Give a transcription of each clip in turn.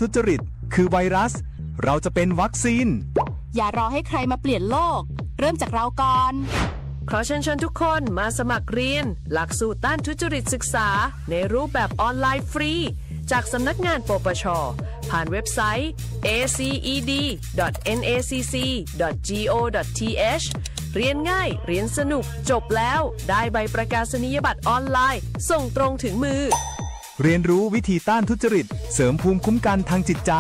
ทุจริตคือไวรัสเราจะเป็นวัคซีนอย่ารอให้ใครมาเปลี่ยนโลกเริ่มจากเราก่อนขอเชิญชวนทุกคนมาสมัครเรียนหลักสูตรต้านทุจริตศึกษาในรูปแบบออนไลน์ฟรีจากสำนักงานปปช.ผ่านเว็บไซต์ aced.nacc.go.th เรียนง่ายเรียนสนุกจบแล้วได้ใบประกาศนียบัตรออนไลน์ส่งตรงถึงมือเรียนรู้วิธีต้านทุจริตเสริมภูมิคุ้มกันทางจิตใจ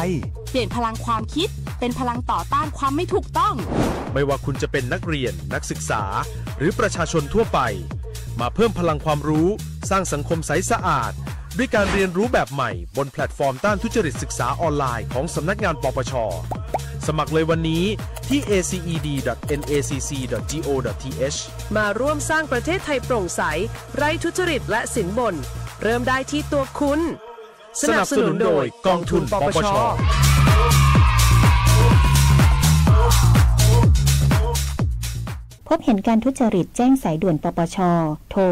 เปลี่ยนพลังความคิดเป็นพลังต่อต้านความไม่ถูกต้องไม่ว่าคุณจะเป็นนักเรียนนักศึกษาหรือประชาชนทั่วไปมาเพิ่มพลังความรู้สร้างสังคมใสสะอาดด้วยการเรียนรู้แบบใหม่บนแพลตฟอร์มต้านทุจริตศึกษาออนไลน์ของสำนักงานปปช.สมัครเลยวันนี้ที่ aced.nacc.go.th มาร่วมสร้างประเทศไทยโปร่งใสไร้ทุจริตและสินบนเริ่มได้ที่ตัวคุณสนับสนุนโดยกองทุนปปช.พบเห็นการทุจริตแจ้งสายด่วนปปช.โทร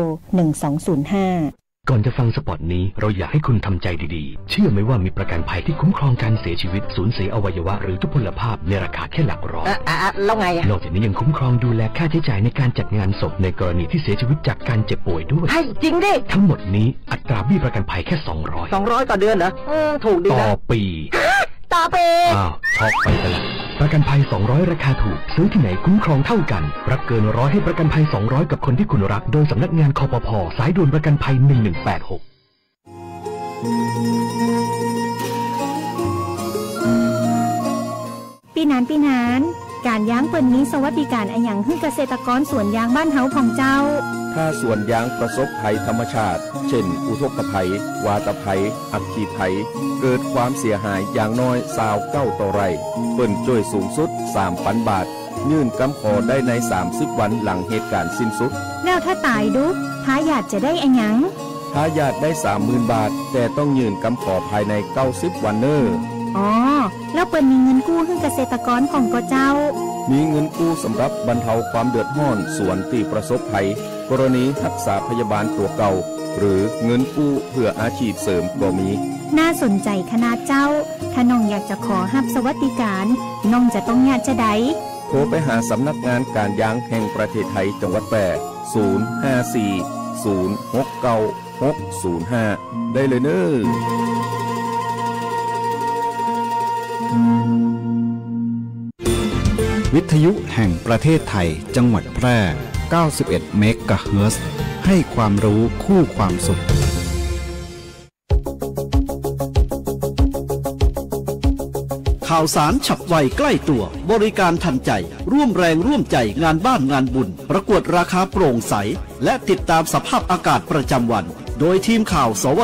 1205ก่อนจะฟังสปอตนี้เราอยากให้คุณทำใจดีๆเชื่อไหมว่ามีประกันภัยที่คุ้มครองการเสียชีวิตสูญเสียอวัยวะหรือทุพพลภาพในราคาแค่หลักร้อยแล้วไงนอกจากนี้ยังคุ้มครองดูแลค่าใช้จ่ายในการจัดงานศพในกรณีที่เสียชีวิตจากการเจ็บป่วยด้วยให้จริงดิทั้งหมดนี้อัตราเบี้ยประกันภัยแค่200ต่อเดือนเหรอถูกดีนะต่อปีอ้าวช็อกไปกันละประกันภัย200ราคาถูกซื้อที่ไหนคุ้มครองเท่ากันรับเกิน100ให้ประกันภัย200กับคนที่คุณรักโดยสำนักงานคปภ.สายด่วนประกันภัย1186ปีนานการยางเปิ่นนี้สวัสดิการอันหยังให้เกษตรกรสวนยางบ้านเฮาของเจ้าถ้าสวนยางประสบภัยธรรมชาติเช่นอุทกภัยวาตภัยอัคคีภัยเกิดความเสียหายอย่างน้อย29ต่อไร่เปิ้นช่วยสูงสุด 3,000 บาทยื่นกำขอได้ใน30วันหลังเหตุการณ์สิ้นสุดแล้วถ้าตายดุทายาทจะได้อันหยังทายาทได้ 30,000 บาทแต่ต้องยื่นกำขอภายใน90วันเน้ออ๋อแล้วเปิ้นมีเงินกู้ให้เกษตรกรของก็เจ้ามีเงินกู้สำหรับบรรเทาความเดือดร้อนสวนที่ประสบภัยกรณีรักษาพยาบาลตัวเก่าหรือเงินกู้เพื่ออาชีพเสริมก็มีน่าสนใจขนาดเจ้าถ้าน้องอยากจะขอรับสวัสดิการน้องจะต้องญาติจะใดโทรไปหาสำนักงานการยางแห่งประเทศไทยจังหวัดแพร่054 069 605ได้เลยเน้อวิทยุแห่งประเทศไทยจังหวัดแพร่91เมกะเฮิรตซ์ให้ความรู้คู่ความสุขข่าวสารฉับไวใกล้ตัวบริการทันใจร่วมแรงร่วมใจงานบ้านงานบุญประกวดราคาโปร่งใสและติดตามสภาพอากาศประจำวันโดยทีมข่าวสว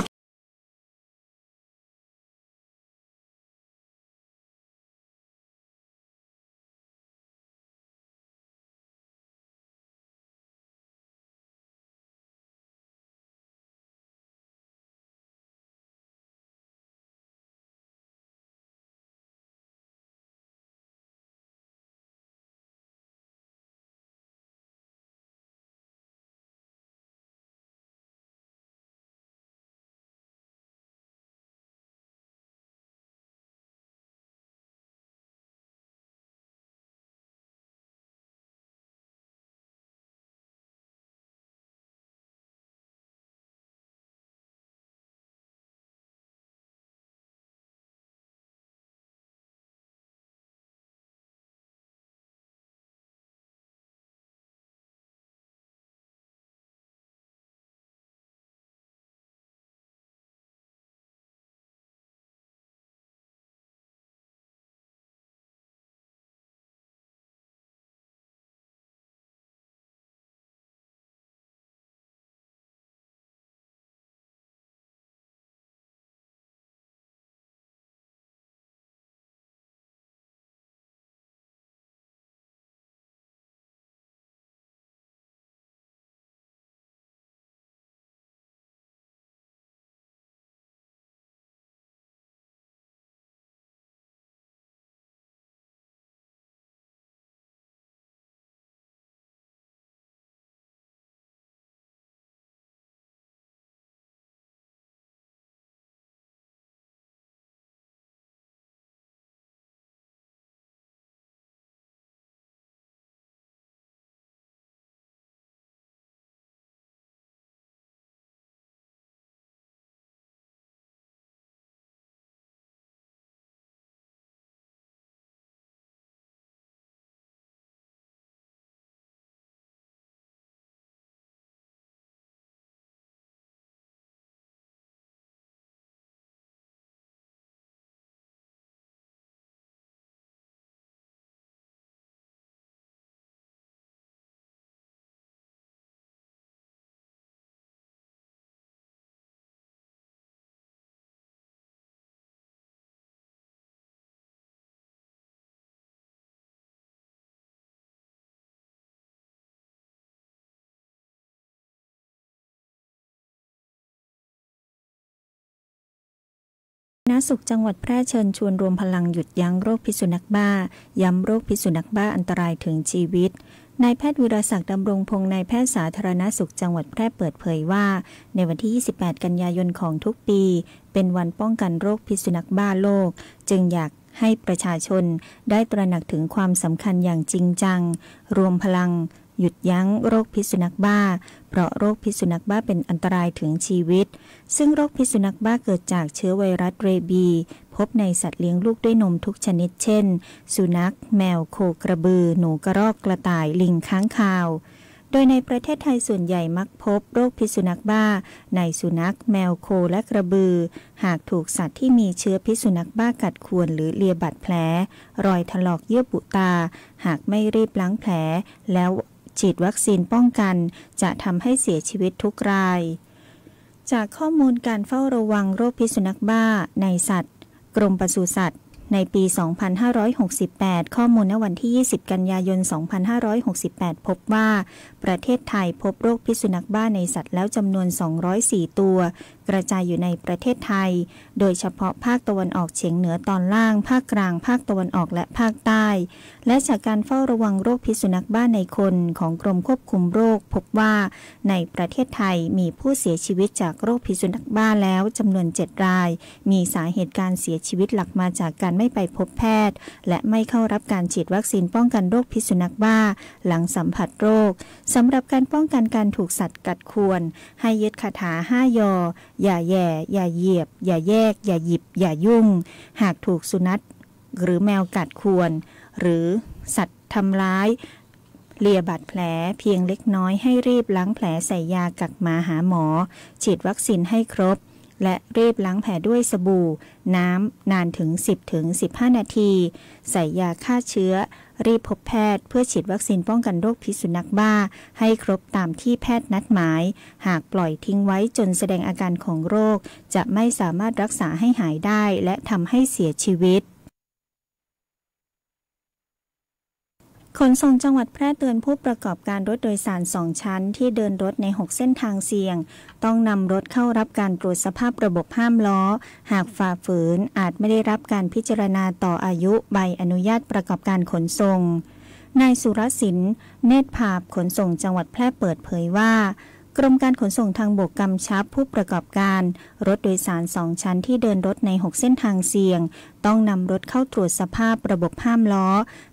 สุขจังหวัดแพร่เชิญชวนรวมพลังหยุดยั้งโรคพิษสุนัขบ้าย้ำโรคพิษสุนัขบ้าอันตรายถึงชีวิตนายแพทย์วิรศักดิ์ดำรงพงษ์นายแพทย์สาธารณสุขจังหวัดแพร่เปิดเผยว่าในวันที่28กันยายนของทุกปีเป็นวันป้องกันโรคพิษสุนัขบ้าโลกจึงอยากให้ประชาชนได้ตระหนักถึงความสำคัญอย่างจริงจังรวมพลังหยุดยั้งโรคพิษสุนัขบ้าเพราะโรคพิษสุนัขบ้าเป็นอันตรายถึงชีวิตซึ่งโรคพิษสุนัขบ้าเกิดจากเชื้อไวรัสเรบีพบในสัตว์เลี้ยงลูกด้วยนมทุกชนิดเช่นสุนัขแมวโคกระบือหนูกระรอกกระต่ายลิงค้างคาวโดยในประเทศไทยส่วนใหญ่มักพบโรคพิษสุนัขบ้าในสุนัขแมวโคและกระบือหากถูกสัตว์ที่มีเชื้อพิษสุนัขบ้ากัดข่วนหรือเลียบาดแผลรอยถลอกเยื่อบุตาหากไม่รีบล้างแผลแล้วฉีดวัคซีนป้องกันจะทำให้เสียชีวิตทุกรายจากข้อมูลการเฝ้าระวังโรคพิษสุนัขบ้าในสัตว์กรมปศุสัตว์ในปี 2568 ข้อมูลณวันที่ 20 กันยายน 2568 พบว่าประเทศไทยพบโรคพิษสุนัขบ้าในสัตว์แล้วจำนวน 204 ตัวกระจายอยู่ในประเทศไทยโดยเฉพาะภาคตะวันออกเฉียงเหนือตอนล่างภาคกลางภาคตะวันออกและภาคใต้และจากการเฝ้าระวังโรคพิษสุนัขบ้าในคนของกรมควบคุมโรคพบว่าในประเทศไทยมีผู้เสียชีวิตจากโรคพิษสุนัขบ้าแล้วจำนวน 7 รายมีสาเหตุการเสียชีวิตหลักมาจากการไม่ไปพบแพทย์และไม่เข้ารับการฉีดวัคซีนป้องกันโรคพิษสุนัขบ้าหลังสัมผัสโรคสำหรับการป้องกันการถูกสัตว์กัดข่วนให้ยึดคาถา5 ยออย่าแย่อย่าเหยียบอย่าแยกอย่าหยิบอย่ายุ่งหากถูกสุนัขหรือแมวกัดข่วนหรือสัตว์ทำร้ายเลียบาดแผลเพียงเล็กน้อยให้รีบล้างแผลใส่ยากักหมาหาหมอฉีดวัคซีนให้ครบและรีบล้างแผลด้วยสบู่น้ำนานถึง 10-15 นาทีใส่ยาฆ่าเชื้อรีบพบแพทย์เพื่อฉีดวัคซีนป้องกันโรคพิษสุนัขบ้าให้ครบตามที่แพทย์นัดหมายหากปล่อยทิ้งไว้จนแสดงอาการของโรคจะไม่สามารถรักษาให้หายได้และทำให้เสียชีวิตขนส่งจังหวัดแพร่เตือนผู้ประกอบการรถโดยสาร2 ชั้นที่เดินรถใน6เส้นทางเสี่ยงต้องนำรถเข้ารับการตรวจสภาพระบบห้ามล้อหากฝ่าฝืนอาจไม่ได้รับการพิจารณาต่ออายุใบอนุญาตประกอบการขนส่งนายสุรศิลป์เนตรภาพขนส่งจังหวัดแพร่เปิดเผยว่ากรมการขนส่งทางบกกำชับผู้ประกอบการรถโดยสาร2 ชั้นที่เดินรถใน6เส้นทางเสี่ยงต้องนำรถเข้าตรวจสภาพระบบห้ามล้อ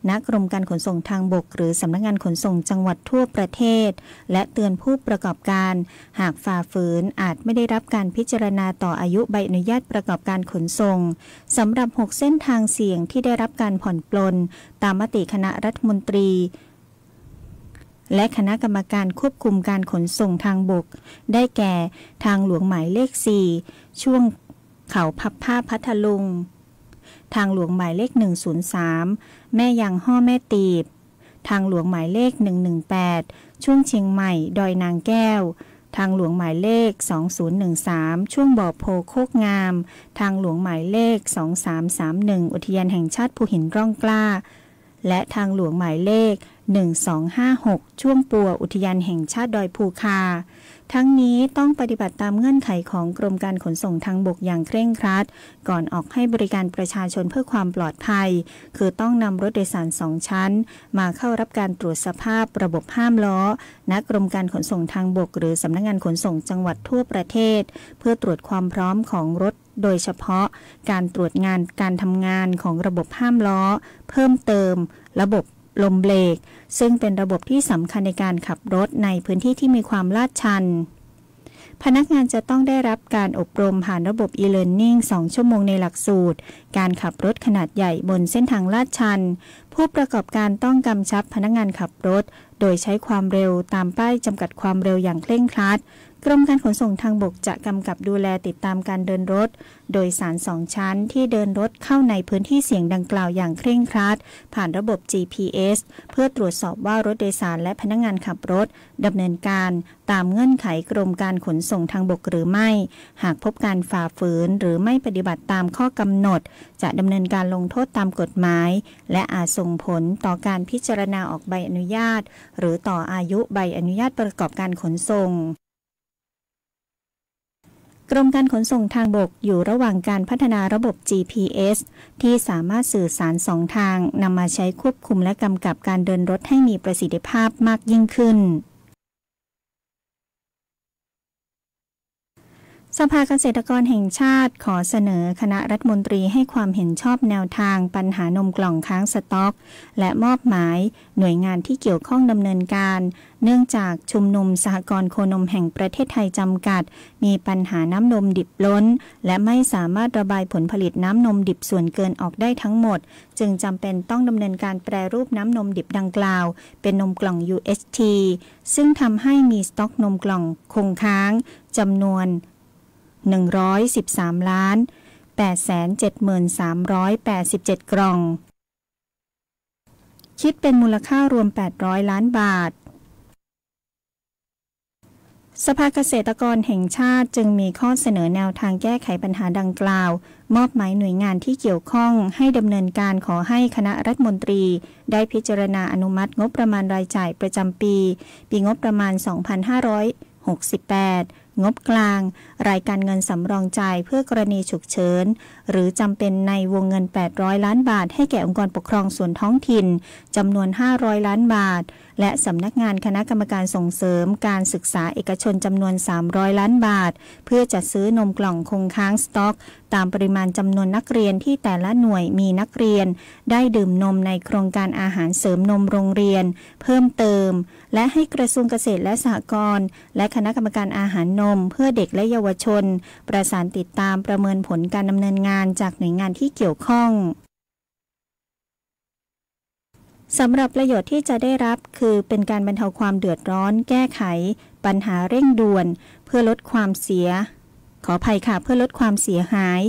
ณกรมการขนส่งทางบกหรือสำนักงานขนส่งจังหวัดทั่วประเทศและเตือนผู้ประกอบการหากฝ่าฝืนอาจไม่ได้รับการพิจารณาต่ออายุใบอนุญาตประกอบการขนส่งสำหรับ6เส้นทางเสี่ยงที่ได้รับการผ่อนปลนตามมติคณะรัฐมนตรีและคณะกรรมการควบคุมการขนส่งทางบกได้แก่ทางหลวงหมายเลข4ช่วงเขาพับผ้าพัทลุงทางหลวงหมายเลข103แม่ยางห่อแม่ตีบทางหลวงหมายเลข118ช่วงเชียงใหม่ดอยนางแก้วทางหลวงหมายเลข2013ช่วงบ่อโพโคกงามทางหลวงหมายเลข2331อุทยานแห่งชาติภูหินร่องกล้าและทางหลวงหมายเลข1256ช่วงปัวอุทยานแห่งชาติดอยภูคาทั้งนี้ต้องปฏิบัติตามเงื่อนไขของกรมการขนส่งทางบกอย่างเคร่งครัดก่อนออกให้บริการประชาชนเพื่อความปลอดภัยคือต้องนำรถโดยสาร2 ชั้นมาเข้ารับการตรวจสภาพระบบห้ามล้อณกรมการขนส่งทางบกหรือสำนักงานขนส่งจังหวัดทั่วประเทศเพื่อตรวจความพร้อมของรถโดยเฉพาะการตรวจงานการทำงานของระบบห้ามล้อเพิ่มเติมระบบลมเบรกซึ่งเป็นระบบที่สำคัญในการขับรถในพื้นที่ที่มีความลาดชันพนักงานจะต้องได้รับการอบรมผ่านระบบ e-learning 2 ชั่วโมงในหลักสูตรการขับรถขนาดใหญ่บนเส้นทางลาดชันผู้ประกอบการต้องกำชับพนักงานขับรถโดยใช้ความเร็วตามป้ายจำกัดความเร็วอย่างเคร่งครัดกรมการขนส่งทางบกจะกำกับดูแลติดตามการเดินรถโดยสาร2 ชั้นที่เดินรถเข้าในพื้นที่เสี่ยงดังกล่าวอย่างเคร่งครัดผ่านระบบ GPS เพื่อตรวจสอบว่ารถโดยสารและพนักงานขับรถดำเนินการตามเงื่อนไขกรมการขนส่งทางบกหรือไม่หากพบการฝ่าฝืนหรือไม่ปฏิบัติตามข้อกำหนดจะดำเนินการลงโทษตามกฎหมายและอาจส่งผลต่อการพิจารณาออกใบอนุญาตหรือต่ออายุใบอนุญาตประกอบการขนส่ง กรมการขนส่งทางบกอยู่ระหว่างการพัฒนาระบบ GPS ที่สามารถสื่อสาร2 ทางนำมาใช้ควบคุมและกำกับการเดินรถให้มีประสิทธิภาพมากยิ่งขึ้นสภาเกษตรกรแห่งชาติขอเสนอคณะรัฐมนตรีให้ความเห็นชอบแนวทางปัญหานมกล่องค้างสต็อกและมอบหมายหน่วยงานที่เกี่ยวข้องดำเนินการเนื่องจากชุมนุมสหกรณ์โคนมแห่งประเทศไทยจำกัดมีปัญหาน้ำนมดิบล้นและไม่สามารถระบายผลผลิตน้ำนมดิบส่วนเกินออกได้ทั้งหมดจึงจำเป็นต้องดำเนินการแปรรูปน้ำนมดิบดังกล่าวเป็นนมกล่อง UHT ซึ่งทำให้มีสต็อกนมกล่องคงค้างจำนวน113,877,387 กล่องคิดเป็นมูลค่ารวม800 ล้านบาทสภาเกษตรกรแห่งชาติจึงมีข้อเสนอแนวทางแก้ไขปัญหาดังกล่าวมอบหมายหน่วยงานที่เกี่ยวข้องให้ดำเนินการขอให้คณะรัฐมนตรีได้พิจารณาอนุมัติงบประมาณรายจ่ายประจำปีงบประมาณ 2568งบกลางรายการเงินสำรองจ่ายเพื่อกรณีฉุกเฉินหรือจำเป็นในวงเงิน800 ล้านบาทให้แก่องค์กรปกครองส่วนท้องถิ่นจำนวน500 ล้านบาทและสำนักงานคณะกรรมการส่งเสริมการศึกษาเอกชนจำนวน300 ล้านบาทเพื่อจัดซื้อนมกล่องคงค้างสต็อกตามปริมาณจำนวนนักเรียนที่แต่ละหน่วยมีนักเรียนได้ดื่มนมในโครงการอาหารเสริมนมโรงเรียนเพิ่มเติมและให้กระทรวงเกษตรและสหกรณ์และคณะกรรมการอาหารนมเพื่อเด็กและเยาวชนประสานติดตามประเมินผลการดำเนินงานจากหน่วยงานที่เกี่ยวข้องสำหรับประโยชน์ที่จะได้รับคือเป็นการบรรเทาความเดือดร้อนแก้ไขปัญหาเร่งด่วนเพื่อลดความเสียเพื่อลดความเสียหาย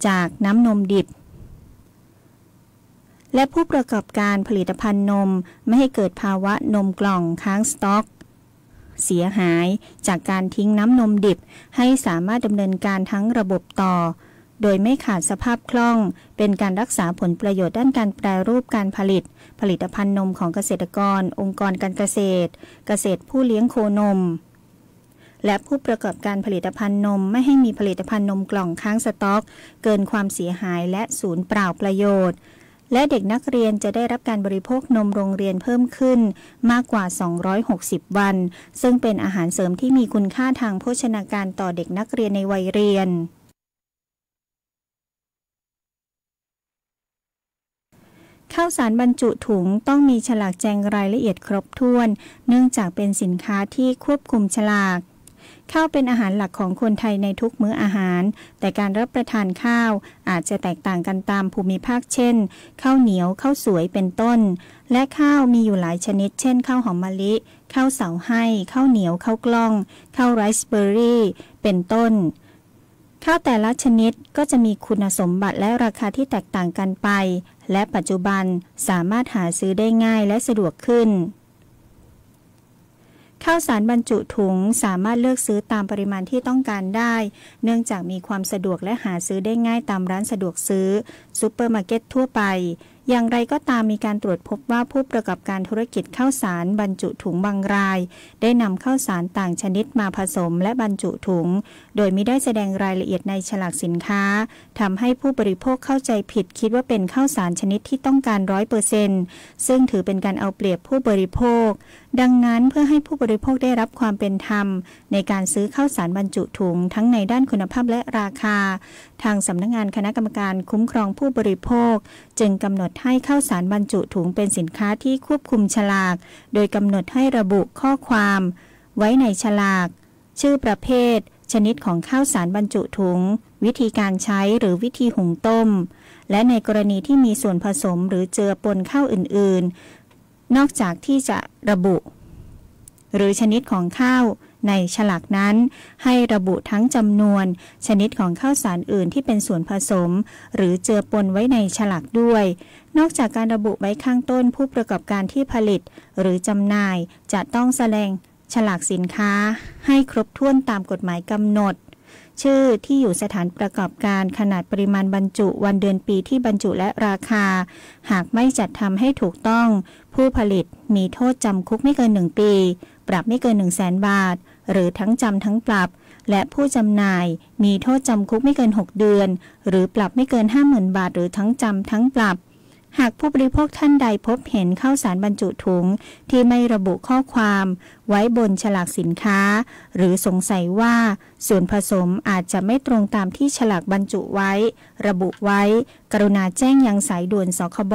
จากน้ำนมดิบและผู้ประกอบการผลิตภัณฑ์นมไม่ให้เกิดภาวะนมกล่องค้างสต็อกเสียหายจากการทิ้งน้ำนมดิบให้สามารถดำเนินการทั้งระบบต่อโดยไม่ขาดสภาพคล่องเป็นการรักษาผลประโยชน์ด้านการแปรรูปการผลิตภัณฑ์นมของเกษตรกรองค์กรการเกษตรผู้เลี้ยงโคนมและผู้ประกอบการผลิตภัณฑ์นมไม่ให้มีผลิตภัณฑ์นมกล่องค้างสต็อกเกินความเสียหายและสูญเปล่าประโยชน์และเด็กนักเรียนจะได้รับการบริโภคนมโรงเรียนเพิ่มขึ้นมากกว่า260วันซึ่งเป็นอาหารเสริมที่มีคุณค่าทางโภชนาการต่อเด็กนักเรียนในวัยเรียนข้าวสารบรรจุถุงต้องมีฉลากแจ้งรายละเอียดครบถ้วนเนื่องจากเป็นสินค้าที่ควบคุมฉลากข้าวเป็นอาหารหลักของคนไทยในทุกมื้ออาหารแต่การรับประทานข้าวอาจจะแตกต่างกันตามภูมิภาคเช่นข้าวเหนียวข้าวสวยเป็นต้นและข้าวมีอยู่หลายชนิดเช่นข้าวหอมมะลิข้าวเสาให้ข้าวเหนียวข้าวกล้องข้าวไรซ์เบอร์รี่เป็นต้นข้าวแต่ละชนิดก็จะมีคุณสมบัติและราคาที่แตกต่างกันไปและปัจจุบันสามารถหาซื้อได้ง่ายและสะดวกขึ้นข้าวสารบรรจุถุงสามารถเลือกซื้อตามปริมาณที่ต้องการได้เนื่องจากมีความสะดวกและหาซื้อได้ง่ายตามร้านสะดวกซื้อซุปเปอร์มาร์เก็ตทั่วไปอย่างไรก็ตามมีการตรวจพบว่าผู้ประกอบการธุรกิจข้าวสารบรรจุถุงบางรายได้นำข้าวสารต่างชนิดมาผสมและบรรจุถุงโดยไม่ได้แสดงรายละเอียดในฉลากสินค้าทำให้ผู้บริโภคเข้าใจผิดคิดว่าเป็นข้าวสารชนิดที่ต้องการ 100% ซึ่งถือเป็นการเอาเปรียบผู้บริโภคดังนั้นเพื่อให้ผู้บริโภคได้รับความเป็นธรรมในการซื้อข้าวสารบรรจุถุงทั้งในด้านคุณภาพและราคาทางสำนักงานคณะกรรมการคุ้มครองผู้บริโภคจึงกำหนดให้ข้าวสารบรรจุถุงเป็นสินค้าที่ควบคุมฉลากโดยกำหนดให้ระบุข้อความไว้ในฉลากชื่อประเภทชนิดของข้าวสารบรรจุถุงวิธีการใช้หรือวิธีหุงต้มและในกรณีที่มีส่วนผสมหรือเจือปนข้าวอื่นๆนอกจากที่จะระบุหรือชนิดของข้าวในฉลากนั้นให้ระบุทั้งจำนวนชนิดของข้าวสารอื่นที่เป็นส่วนผสมหรือเจือปนไว้ในฉลากด้วยนอกจากการระบุไว้ข้างต้นผู้ประกอบการที่ผลิตหรือจำหน่ายจะต้องแสดงฉลากสินค้าให้ครบถ้วนตามกฎหมายกำหนดชื่อที่อยู่สถานประกอบการขนาดปริมาณบรรจุวันเดือนปีที่บรรจุและราคาหากไม่จัดทำให้ถูกต้องผู้ผลิตมีโทษจำคุกไม่เกิน1 ปีปรับไม่เกิน 100,000 บาท หรือทั้งจำทั้งปรับและผู้จำหน่ายมีโทษจำคุกไม่เกิน6เดือนหรือปรับไม่เกิน 50,000 บาทหรือทั้งจำทั้งปรับหากผู้บริโภคท่านใดพบเห็นข้าวสารบรรจุถุงที่ไม่ระบุข้อความไว้บนฉลากสินค้าหรือสงสัยว่าส่วนผสมอาจจะไม่ตรงตามที่ฉลากบรรจุไว้ระบุไว้กรุณาแจ้งยังสายด่วนสคบ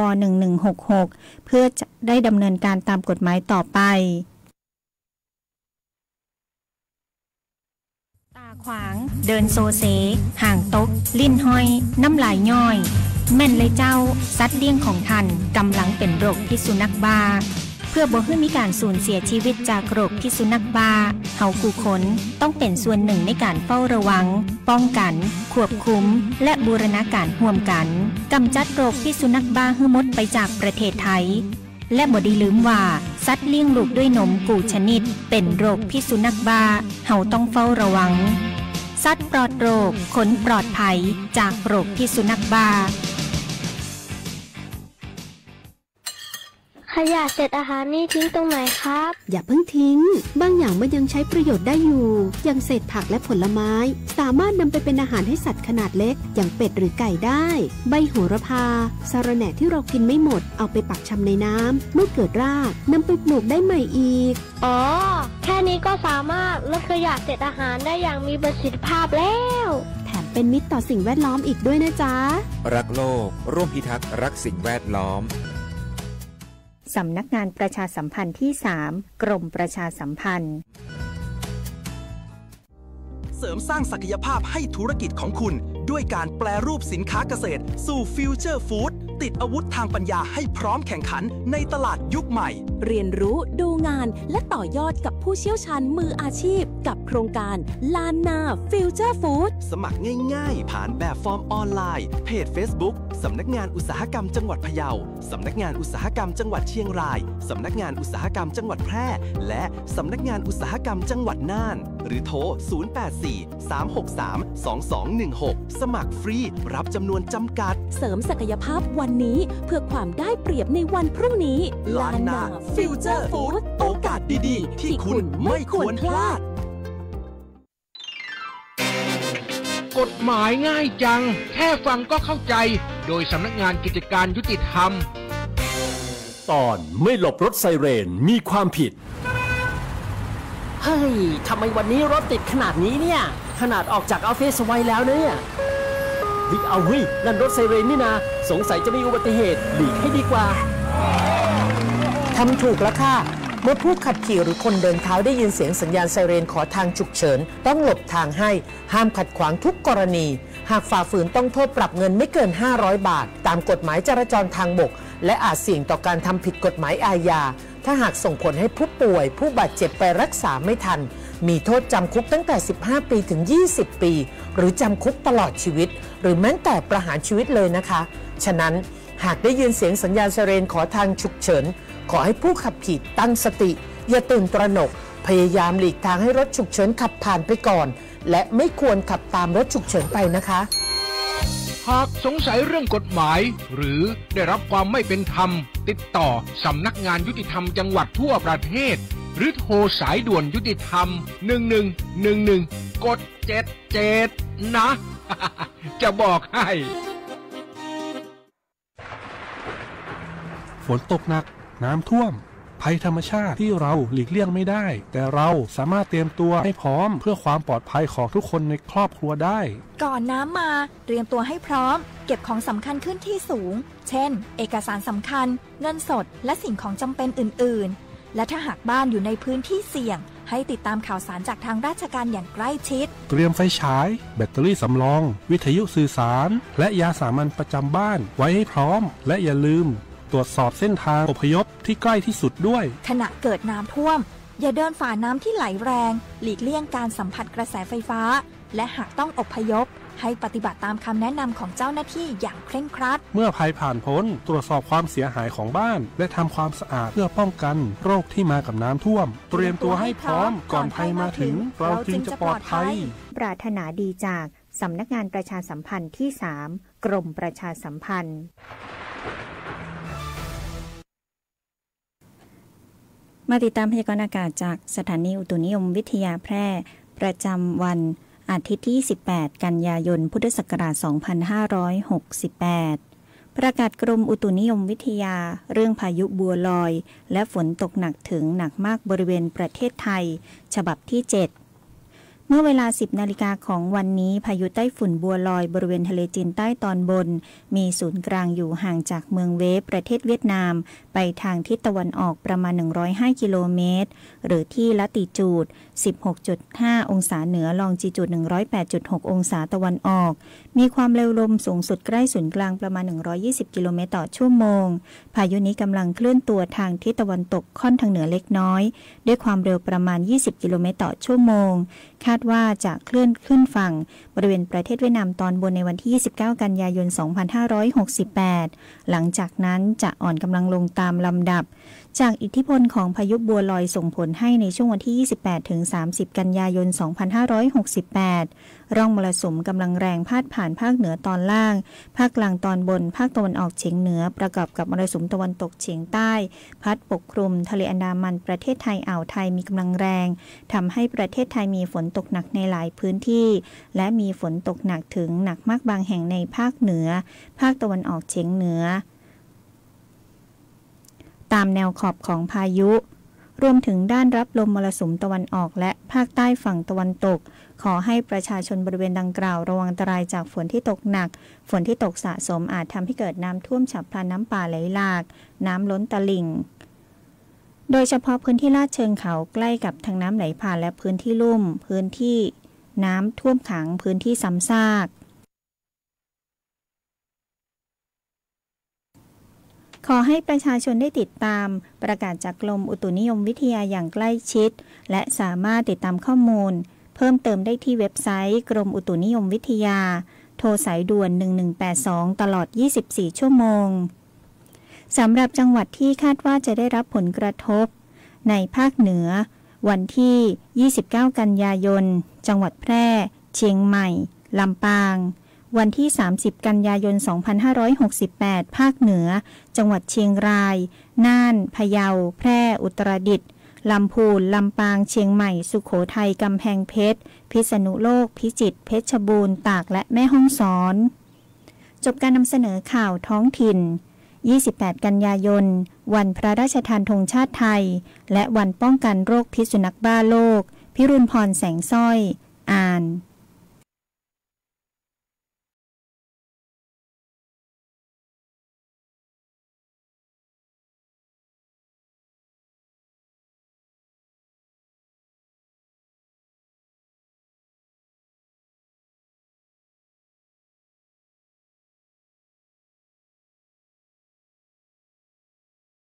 1166เพื่อจะได้ดำเนินการตามกฎหมายต่อไปตาขวางเดินโซเซห่างตกลิ้นห้อยน้ำลายย่อยแม่นเลยเจ้าสัตว์เลี้ยงของท่านกำลังเป็นโรคพิษสุนัขบ้าเพื่อบ่ให้มีการสูญเสียชีวิตจากโรคพิษสุนัขบ้าเฮาผู้คนต้องเป็นส่วนหนึ่งในการเฝ้าระวังป้องกันควบคุมและบูรณาการร่วมกันกำจัดโรคพิษสุนัขบ้าให้หมดไปจากประเทศไทยและบ่ได้ลืมว่าสัตว์เลี้ยงลูกด้วยนมกูชนิดเป็นโรคพิษสุนัขบ้าเฮาต้องเฝ้าระวังสัตว์ปลอดโรคขนปลอดภัยจากโรคพิษสุนัขบ้าขยะเศษอาหารนี่ทิ้งตรงไหนครับอย่าเพิ่งทิ้งบางอย่างมันยังใช้ประโยชน์ได้อยู่อย่างเศษผักและผลไม้สามารถนำไปเป็นอาหารให้สัตว์ขนาดเล็กอย่างเป็ดหรือไก่ได้ใบโหระพาสะระแหน่ที่เรากินไม่หมดเอาไปปักชำในน้ำเมื่อเกิดรากนำไปปลูกได้ใหม่อีกอ๋อแค่นี้ก็สามารถลดขยะเศษอาหารได้อย่างมีประสิทธิภาพแล้วแถมเป็นมิตรต่อสิ่งแวดล้อมอีกด้วยนะจ๊ะรักโลกร่วมพิทักษ์รักสิ่งแวดล้อมสำนักงานประชาสัมพันธ์ที่ 3 กรมประชาสัมพันธ์เสริมสร้างศักยภาพให้ธุรกิจของคุณด้วยการแปรรูปสินค้าเกษตรสู่ฟิวเจอร์ฟู้ดติดอาวุธทางปัญญาให้พร้อมแข่งขันในตลาดยุคใหม่เรียนรู้ดูงานและต่อยอดกับผู้เชี่ยวชาญมืออาชีพกับโครงการลานนาฟิวเจอร์ฟู้ดสมัครง่ายๆผ่านแบบฟอร์มออนไลน์เพจ Facebook สำนักงานอุตสาหกรรมจังหวัดพะเยาสำนักงานอุตสาหกรรมจังหวัดเชียงรายสำนักงานอุตสาหกรรมจังหวัดแพร่และสำนักงานอุตสาหกรรมจังหวัดน่านหรือโทร 0843632216 สมัครฟรีรับจำนวนจำกัดเสริมศักยภาพวันนี้เพื่อความได้เปรียบในวันพรุ่งนี้ลานนาฟิวเจอร์ฟู้ดโอกาสดีๆที่คุณไม่ควรพลาดกฎหมายง่ายจังแค่ฟังก็เข้าใจโดยสำนักงานกิจการยุติธรรมตอนไม่หลบรถไซเรนมีความผิดเฮ้ยทำไมวันนี้รถติดขนาดนี้เนี่ยขนาดออกจากออฟฟิศไว้แล้วเนี่ยเอาเฮ้ยนั่นรถไซเรนนี่นะสงสัยจะมีอุบัติเหตุหลีกให้ดีกว่าทำถูกแล้วค่ะเมื่อผู้ขับขี่หรือคนเดินเท้าได้ยินเสียงสัญญาณไซเรนขอทางฉุกเฉินต้องหลบทางให้ห้ามขัดขวางทุกกรณีหากฝ่าฝืนต้องโทษปรับเงินไม่เกิน500 บาทตามกฎหมายจราจรทางบกและอาจเสี่ยงต่อการทำผิดกฎหมายอาญาถ้าหากส่งผลให้ผู้ป่วยผู้บาดเจ็บไปรักษาไม่ทันมีโทษจำคุกตั้งแต่15 ปีถึง20 ปีหรือจำคุกตลอดชีวิตหรือแม้แต่ประหารชีวิตเลยนะคะฉะนั้นหากได้ยินเสียงสัญญาณไซเรนขอทางฉุกเฉินขอให้ผู้ขับขี่ตั้งสติอย่าตื่นตระหนกพยายามหลีกทางให้รถฉุกเฉินขับผ่านไปก่อนและไม่ควรขับตามรถฉุกเฉินไปนะคะหากสงสัยเรื่องกฎหมายหรือได้รับความไม่เป็นธรรมติดต่อสำนักงานยุติธรรมจังหวัดทั่วประเทศหรือโทรสายด่วนยุติธรรม1111กด77นะ จะบอกให้ฝนตกหนักน้ำท่วมภัยธรรมชาติที่เราหลีกเลี่ยงไม่ได้แต่เราสามารถเตรียมตัวให้พร้อมเพื่อความปลอดภัยของทุกคนในครอบครัวได้ก่อนน้ำมาเตรียมตัวให้พร้อมเก็บของสำคัญขึ้นที่สูงเช่นเอกสารสำคัญเงินสดและสิ่งของจำเป็นอื่นๆและถ้าหากบ้านอยู่ในพื้นที่เสี่ยงให้ติดตามข่าวสารจากทางราชการอย่างใกล้ชิดเตรียมไฟฉายแบตเตอรี่สำรองวิทยุสื่อสารและยาสามัญประจำบ้านไว้ให้พร้อมและอย่าลืมตรวจสอบเส้นทางอพยพที่ใกล้ที่สุดด้วยขณะเกิดน้ำท่วมอย่าเดินฝ่าน้ำที่ไหลแรงหลีกเลี่ยงการสัมผัสกระแสไฟฟ้าและหากต้องอพยพให้ปฏิบัติตามคำแนะนำของเจ้าหน้าที่อย่างเคร่งครัดเมื่อภัยผ่านพ้นตรวจสอบความเสียหายของบ้านและทำความสะอาดเพื่อป้องกันโรคที่มากับน้ำท่วมเตรียมตัวให้พร้อมก่อนภัยมาถึงเราจึงจะปลอดภัยปรารถนาดีจากสำนักงานประชาสัมพันธ์ที่ 3 กรมประชาสัมพันธ์ มาติดตามพยากรณ์อากาศจากสถานีอุตุนิยมวิทยาแพร่ประจำวันอาทิตย์ที่ 18 กันยายน พุทธศักราช 2568 ประกาศกรมอุตุนิยมวิทยาเรื่องพายุบัวลอยและฝนตกหนักถึงหนักมากบริเวณประเทศไทยฉบับที่ 7เมื่อเวลา 10 นาฬิกาของวันนี้พายุไต้ฝุ่นบัวลอยบริเวณทะเลจีนใต้ตอนบนมีศูนย์กลางอยู่ห่างจากเมืองเวฟประเทศเวียดนามไปทางทิศตะวันออกประมาณ105กิโลเมตรหรือที่ละติจูด 16.5 องศาเหนือลองจิจูด 108.6 องศาตะวันออกมีความเร็วลมสูงสุดใกล้ศูนย์กลางประมาณ120กิโลเมตรต่อชั่วโมงพายุนี้กำลังเคลื่อนตัวทางทิศตะวันตกค่อนทางเหนือเล็กน้อยด้วยความเร็วประมาณ20กิโลเมตรต่อชั่วโมงคาดว่าจะเคลื่อนขึ้นฝั่งบริเวณประเทศเวียดนามตอนบนในวันที่29กันยายน 2568หลังจากนั้นจะอ่อนกำลังลงตามลำดับจากอิทธิพลของพายุบัวลอยส่งผลให้ในช่วงวันที่28ถึง30กันยายน 2568ร่องมรสุมกำลังแรงพาดผ่านภาคเหนือตอนล่างภาคกลางตอนบนภาคตะวันออกเฉียงเหนือประกอบกับมรสุมตะวันตกเฉียงใต้พัดปกคลุมทะเลอันดามันประเทศไทยอ่าวไทยมีกำลังแรงทำให้ประเทศไทยมีฝนตกหนักในหลายพื้นที่และมีฝนตกหนักถึงหนักมากบางแห่งในภาคเหนือภาคตะวันออกเฉียงเหนือตามแนวขอบของพายุรวมถึงด้านรับลมมรสุมตะวันออกและภาคใต้ฝั่งตะวันตกขอให้ประชาชนบริเวณดังกล่าวระวังอันตรายจากฝนที่ตกหนักฝนที่ตกสะสมอาจทำให้เกิดน้ำท่วมฉับพลันน้ำป่าไหลหลากน้ำล้นตลิ่งโดยเฉพาะพื้นที่ลาดเชิงเขาใกล้กับทางน้ำไหลผ่านและพื้นที่ลุ่มพื้นที่น้ำท่วมขังพื้นที่ซ้ำซากขอให้ประชาชนได้ติดตามประกาศจากกรมอุตุนิยมวิทยาอย่างใกล้ชิดและสามารถติดตามข้อมูลเพิ่มเติมได้ที่เว็บไซต์กรมอุตุนิยมวิทยาโทรสายด่วน1182ตลอด24ชั่วโมงสำหรับจังหวัดที่คาดว่าจะได้รับผลกระทบในภาคเหนือวันที่29กันยายนจังหวัดแพร่เชียงใหม่ลำปางวันที่30กันยายน2568ภาคเหนือจังหวัดเชียงรายน่านพะเยาแพร่อุตรดิตถ์ลำพูนลำปางเชียงใหม่สุโขทัยกำแพงเพชรพิษณุโลกพิจิตรเพชรบูรณ์ตากและแม่ฮ่องสอนจบการนำเสนอข่าวท้องถิ่น28กันยายนวันพระราชทานธงชาติไทยและวันป้องกันโรคพิษสุนัขบ้าโลกพิรุณพรแสงสร้อยอ่าน